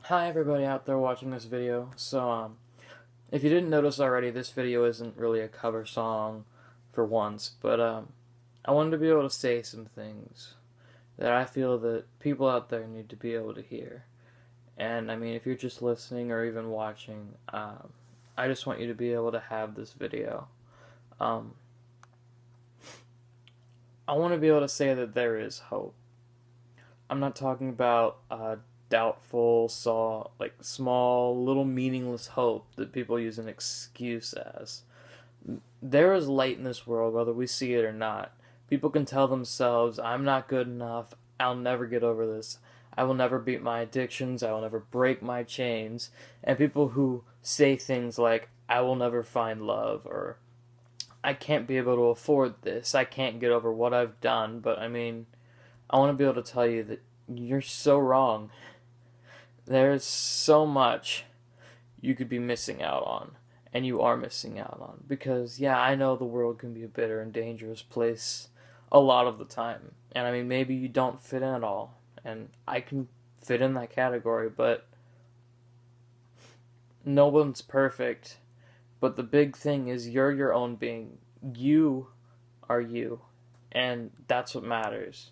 Hi everybody out there watching this video. If you didn't notice already, this video isn't really a cover song for once, but I wanted to be able to say some things that I feel that people out there need to be able to hear. And I mean, if you're just listening or even watching, I just want you to be able to have this video. Um, I want to be able to say that there is hope. I'm not talking about doubtful, small, little meaningless hope that people use an excuse as. There is light in this world, whether we see it or not. People can tell themselves, I'm not good enough, I'll never get over this, I will never beat my addictions, I will never break my chains. And people who say things like, I will never find love, or I can't be able to afford this, I can't get over what I've done, but I mean, I want to be able to tell you that you're so wrong. There's so much you could be missing out on, and you are missing out on. Because, yeah, I know the world can be a bitter and dangerous place a lot of the time. And I mean, maybe you don't fit in at all, and I can fit in that category, but no one's perfect. But the big thing is, you're your own being. You are you, and that's what matters.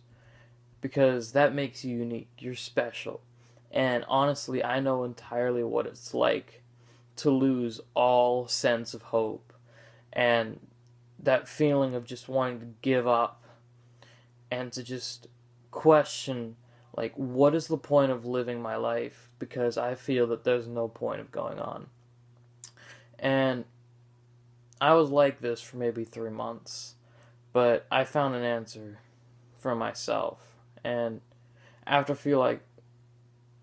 Because that makes you unique. You're special. And honestly, I know entirely what it's like to lose all sense of hope and that feeling of just wanting to give up and to just question, like, what is the point of living my life? Because I feel that there's no point of going on. And I was like this for maybe 3 months, but I found an answer for myself. And after feel like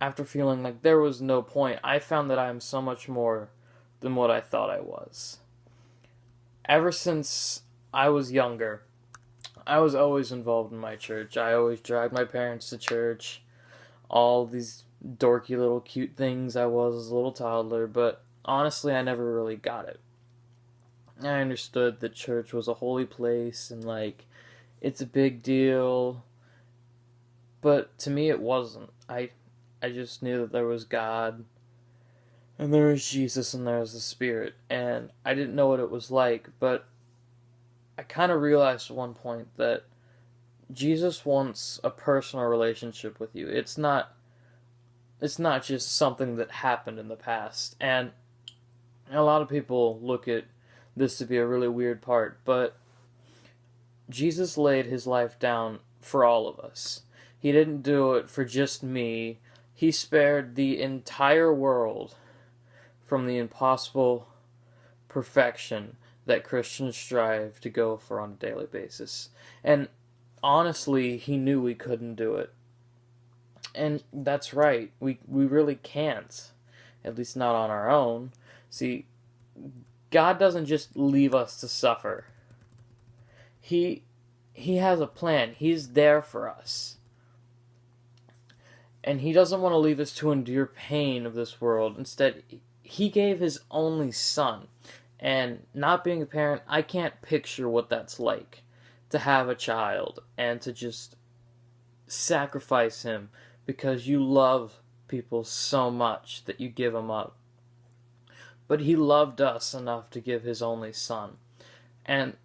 after feeling like there was no point, I found that I am so much more than what I thought I was. Ever since I was younger, I was always involved in my church. I always dragged my parents to church. All these dorky little cute things I was as a little toddler, but honestly, I never really got it. I understood that church was a holy place and, like, it's a big deal, but to me it wasn't. I just knew that there was God, and there was Jesus, and there was the Spirit, and I didn't know what it was like, but I kind of realized at one point that Jesus wants a personal relationship with you. It's not just something that happened in the past, and a lot of people look at this to be a really weird part, but Jesus laid his life down for all of us. He didn't do it for just me. He spared the entire world from the impossible perfection that Christians strive to go for on a daily basis. And honestly, he knew we couldn't do it. And that's right, we really can't. At least not on our own. See, God doesn't just leave us to suffer. He he has a plan. He's there for us. And he doesn't want to leave us to endure pain of this world. Instead, he gave his only son. And not being a parent, I can't picture what that's like to have a child and to just sacrifice him because you love people so much that you give them up. But he loved us enough to give his only son. And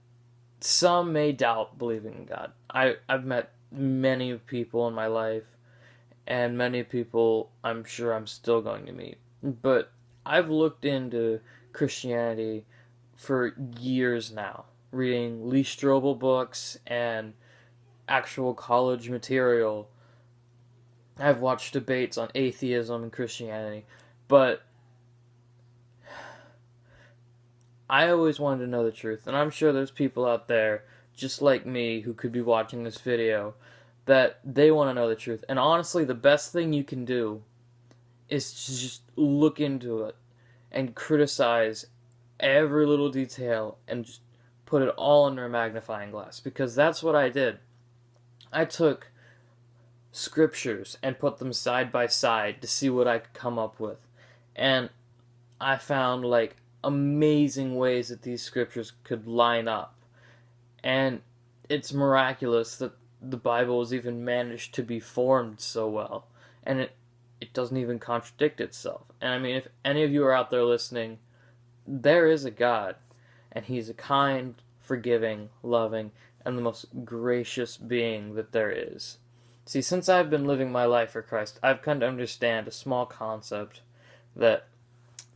some may doubt believing in God. I've met many people in my life, and many people I'm sure I'm still going to meet. But I've looked into Christianity for years now, reading Lee Strobel books and actual college material. I've watched debates on atheism and Christianity, but I always wanted to know the truth, and I'm sure there's people out there just like me who could be watching this video that they want to know the truth. And honestly, the best thing you can do is to just look into it and criticize every little detail and just put it all under a magnifying glass, because that's what I did. I took scriptures and put them side by side to see what I could come up with. And I found like amazing ways that these scriptures could line up. And it's miraculous that the Bible has even managed to be formed so well. And it it doesn't even contradict itself. And I mean, if any of you are out there listening, there is a God, and He's a kind, forgiving, loving, and the most gracious being that there is. See, since I've been living my life for Christ, I've come to understand a small concept that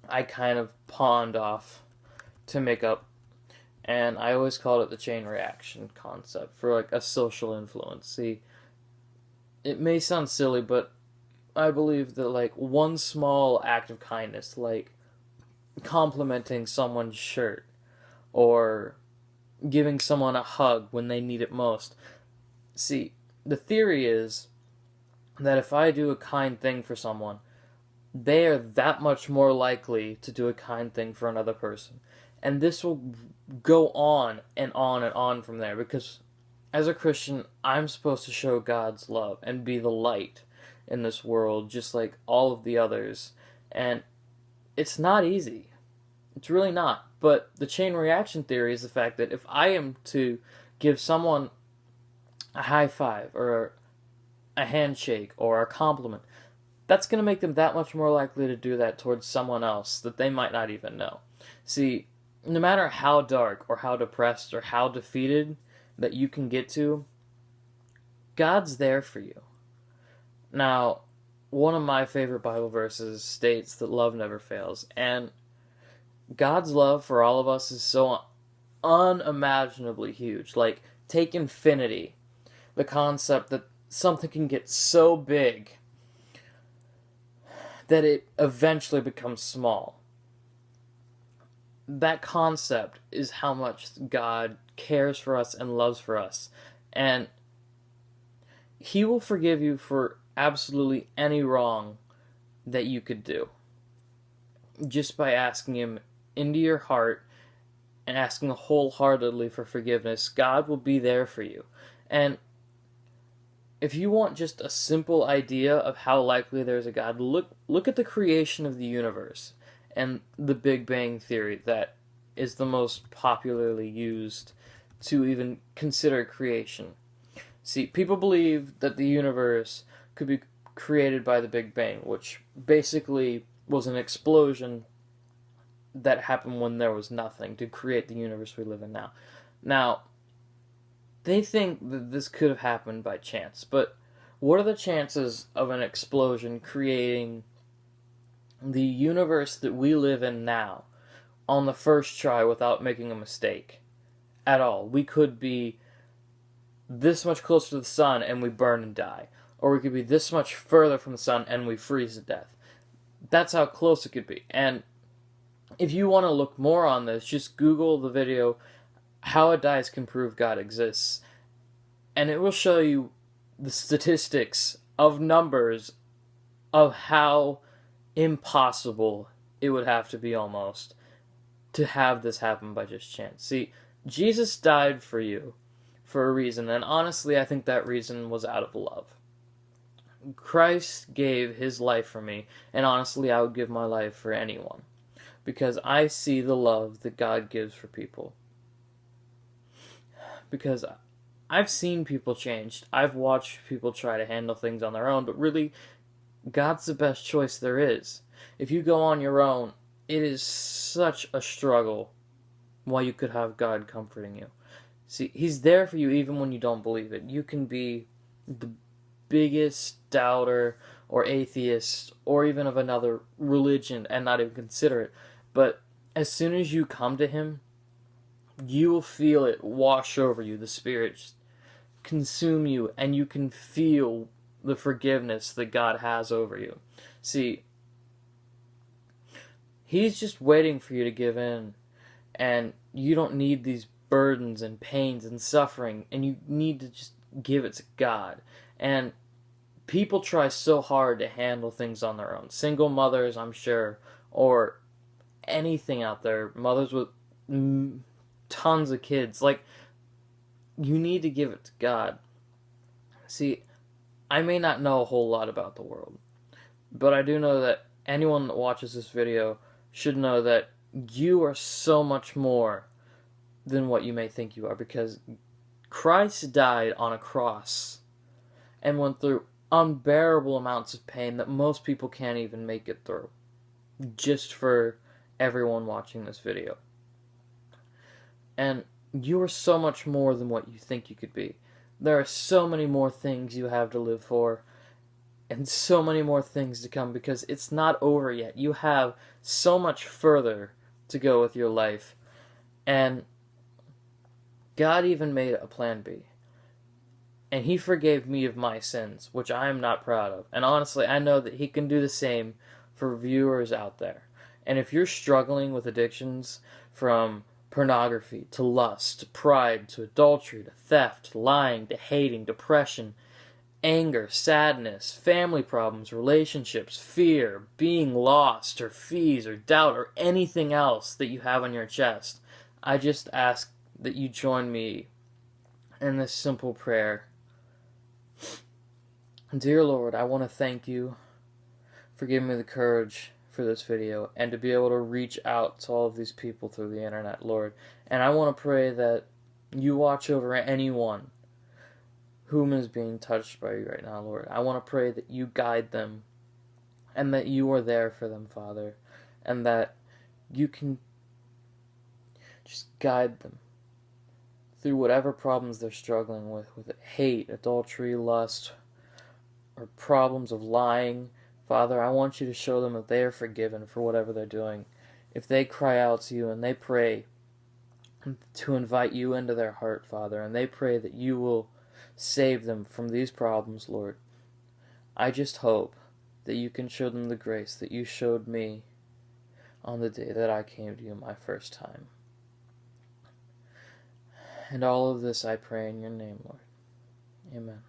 I kind of pawned off to make up, and I always called it the chain reaction concept for like a social influence. See, it may sound silly, but I believe that like one small act of kindness, like complimenting someone's shirt or giving someone a hug when they need it most. See, the theory is that if I do a kind thing for someone, they are that much more likely to do a kind thing for another person. And this will go on and on and on from there, because as a Christian, I'm supposed to show God's love and be the light in this world, just like all of the others. And it's not easy. It's really not. But the chain reaction theory is the fact that if I am to give someone a high five or a handshake or a compliment, that's going to make them that much more likely to do that towards someone else that they might not even know. See, no matter how dark or how depressed or how defeated that you can get to, God's there for you. Now, one of my favorite Bible verses states that love never fails, and God's love for all of us is so unimaginably huge. Like, take infinity, the concept that something can get so big that it eventually becomes small. That concept is how much God cares for us and loves for us. And He will forgive you for absolutely any wrong that you could do, just by asking Him into your heart and asking wholeheartedly for forgiveness. God will be there for you. And if you want just a simple idea of how likely there's a God, look at the creation of the universe and the Big Bang Theory that is the most popularly used to even consider creation. See, people believe that the universe could be created by the Big Bang, which basically was an explosion that happened when there was nothing to create the universe we live in now. Now, they think that this could have happened by chance, but what are the chances of an explosion creating the universe that we live in now on the first try without making a mistake at all? We could be this much closer to the sun and we burn and die, or we could be this much further from the sun and we freeze to death. That's how close it could be. And if you want to look more on this, just Google the video, How a Dice Can Prove God Exists, and it will show you the statistics of numbers of how impossible it would have to be almost to have this happen by just chance. See, Jesus died for you for a reason, and honestly, I think that reason was out of love. Christ gave His life for me, and honestly, I would give my life for anyone, because I see the love that God gives for people. Because I've seen people changed. I've watched people try to handle things on their own, but really, God's the best choice there is. If you go on your own, it is such a struggle while you could have God comforting you. See, He's there for you even when you don't believe it. You can be the biggest doubter or atheist or even of another religion and not even consider it. But as soon as you come to Him, you will feel it wash over you. The Spirit just consume you, and you can feel the forgiveness that God has over you. See, He's just waiting for you to give in, and you don't need these burdens and pains and suffering, and you need to just give it to God. And people try so hard to handle things on their own. Single mothers, I'm sure, or anything out there, mothers with tons of kids, like, you need to give it to God. See, I may not know a whole lot about the world, but I do know that anyone that watches this video should know that you are so much more than what you may think you are, because Christ died on a cross and went through unbearable amounts of pain that most people can't even make it through, just for everyone watching this video. And you are so much more than what you think you could be. There are so many more things you have to live for, and so many more things to come, because it's not over yet. You have so much further to go with your life. And God even made a plan B. And He forgave me of my sins, which I am not proud of. And honestly, I know that He can do the same for viewers out there. And if you're struggling with addictions, from pornography to lust to pride to adultery to theft to lying to hating, depression, anger, sadness, family problems, relationships, fear, being lost, or fees, or doubt, or anything else that you have on your chest, I just ask that you join me in this simple prayer. Dear Lord, I want to thank you for giving me the courage for this video and to be able to reach out to all of these people through the internet, Lord. And I want to pray that you watch over anyone whom is being touched by you right now, Lord. I want to pray that you guide them and that you are there for them, Father, and that you can just guide them through whatever problems they're struggling with hate, adultery, lust, or problems of lying. Father, I want you to show them that they are forgiven for whatever they're doing. If they cry out to you and they pray to invite you into their heart, Father, and they pray that you will save them from these problems, Lord, I just hope that you can show them the grace that you showed me on the day that I came to you my first time. And all of this I pray in your name, Lord. Amen.